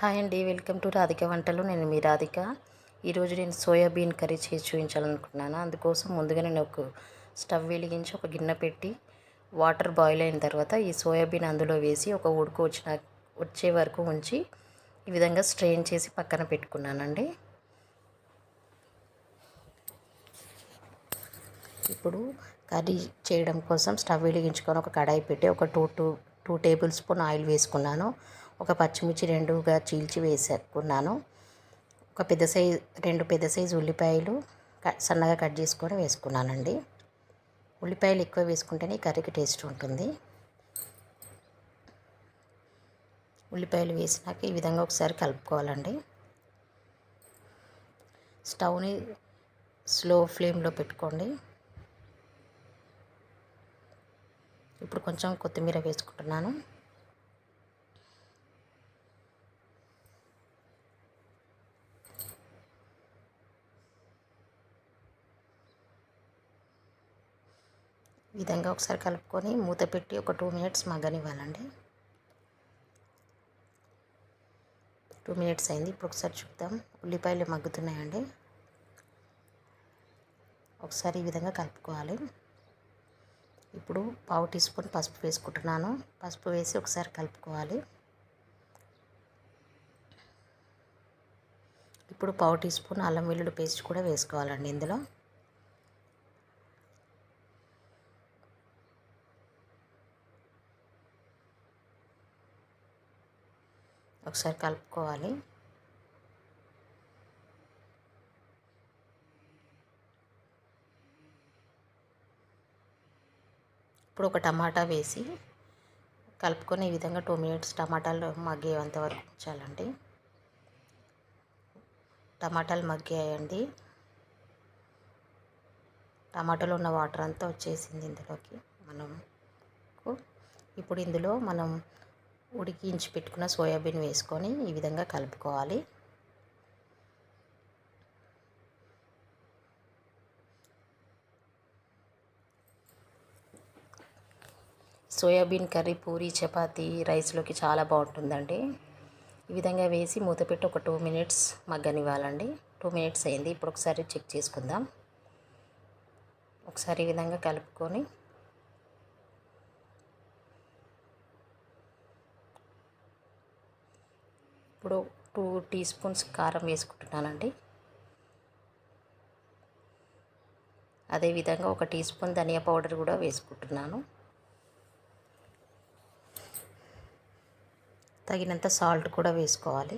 Hi అండి, welcome to Radhika వంటలు. నేను మీ రాధిక. ఈరోజు నేను సోయాబీన్ కర్రీ చేసి చూపించాలనుకుంటున్నాను. అందుకోసం ముందుగా నేను ఒక స్టవ్ వెలిగించి ఒక గిన్నె పెట్టి వాటర్ బాయిల్ అయిన తర్వాత ఈ సోయాబీన్ అందులో వేసి ఒక ఉడుకు వచ్చే వరకు ఉంచి ఈ విధంగా స్ట్రెయిన్ చేసి పక్కన పెట్టుకున్నానండి. ఇప్పుడు కర్రీ చేయడం కోసం స్టవ్ వెలిగించుకొని ఒక కడాయి పెట్టి ఒక టూ టేబుల్ స్పూన్ ఆయిల్ వేసుకున్నాను. ఒక పచ్చిమిర్చి రెండుగా చీల్చి వేసుకున్నాను. ఒక రెండు పెద్ద సైజు ఉల్లిపాయలు సన్నగా కట్ చేసుకొని వేసుకున్నానండి. ఉల్లిపాయలు ఎక్కువ వేసుకుంటేనే కర్రీకి టేస్ట్ ఉంటుంది. ఉల్లిపాయలు వేసినాక ఈ విధంగా ఒకసారి కలుపుకోవాలండి. స్టవ్ని స్లో ఫ్లేమ్లో పెట్టుకోండి. ఇప్పుడు కొంచెం కొత్తిమీర వేసుకుంటున్నాను. ఈ విధంగా ఒకసారి కలుపుకొని మూత పెట్టి ఒక 2 మినిట్స్ మగ్గనివ్వాలండి. 2 మినిట్స్ అయింది. ఇప్పుడు ఒకసారి చూద్దాం. ఉల్లిపాయలు మగ్గుతున్నాయండి. ఒకసారి ఈ విధంగా కలుపుకోవాలి. ఇప్పుడు పావు టీ స్పూన్ పసుపు వేసుకుంటున్నాను. పసుపు వేసి ఒకసారి కలుపుకోవాలి. ఇప్పుడు పావు టీ స్పూన్ అల్లం వెల్లుల్లి పేస్ట్ కూడా వేసుకోవాలండి ఇందులో. ఒకసారి కలుపుకోవాలి. ఇప్పుడు ఒక టమాటా వేసి కలుపుకొని ఈ విధంగా 2 మినిట్స్ టమాటాలు మగ్గేంత వరకు ఉంచాలండి. టమాటాలు మగ్గాయండి. టమాటాలో ఉన్న వాటర్ అంతా వచ్చేసింది ఇందులోకి. ఇప్పుడు ఇందులో మనం ఉడికించి పెట్టుకున్న సోయాబీన్ వేసుకొని ఈ విధంగా కలుపుకోవాలి. సోయాబీన్ కర్రీ పూరి, చపాతీ, రైస్లోకి చాలా బాగుంటుందండి. ఈ విధంగా వేసి మూత పెట్టి ఒక 2 మినిట్స్ మగ్గనివ్వాలండి. 2 మినిట్స్ అయింది. ఇప్పుడు ఒకసారి చెక్ చేసుకుందాం. ఒకసారి ఈ విధంగా కలుపుకొని ఇప్పుడు 2 టీ స్పూన్స్ కారం వేసుకుంటున్నానండి. అదేవిధంగా 1 టీ స్పూన్ ధనియా పౌడర్ కూడా వేసుకుంటున్నాను. తగినంత సాల్ట్ కూడా వేసుకోవాలి.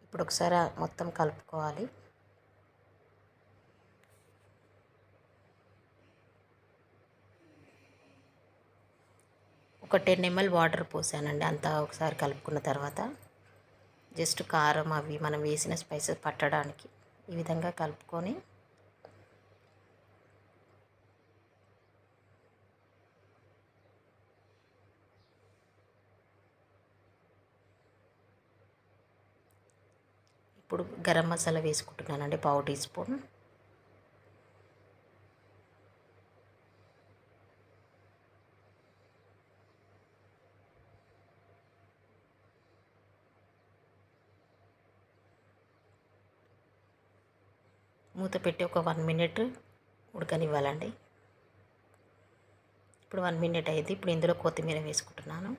ఇప్పుడు ఒకసారి మొత్తం కలుపుకోవాలి. ఒక 10 ml వాటర్ పోసానండి. అంతా ఒకసారి కలుపుకున్న తర్వాత జస్ట్ కారం అవి మనం వేసిన స్పైసెస్ పట్టడానికి ఈ విధంగా కలుపుకొని ఇప్పుడు గరం మసాలా వేసుకుంటున్నానండి, పావు టీ స్పూన్. మూత పెట్టి ఒక 1 మినిట్ ఉడకనివ్వాలండి. ఇప్పుడు 1 మినిట్ అయింది. ఇప్పుడు ఇందులో కొత్తిమీర వేసుకుంటున్నాను.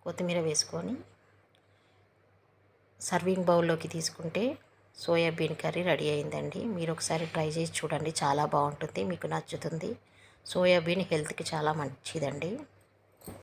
కొత్తిమీర వేసుకొని సర్వింగ్ బౌల్లోకి తీసుకుంటే సోయాబీన్ కర్రీ రెడీ అయిందండి. మీరు ఒకసారి ట్రై చేసి చూడండి, చాలా బాగుంటుంది, మీకు నచ్చుతుంది. సోయాబీన్ హెల్త్కి చాలా మంచిదండి.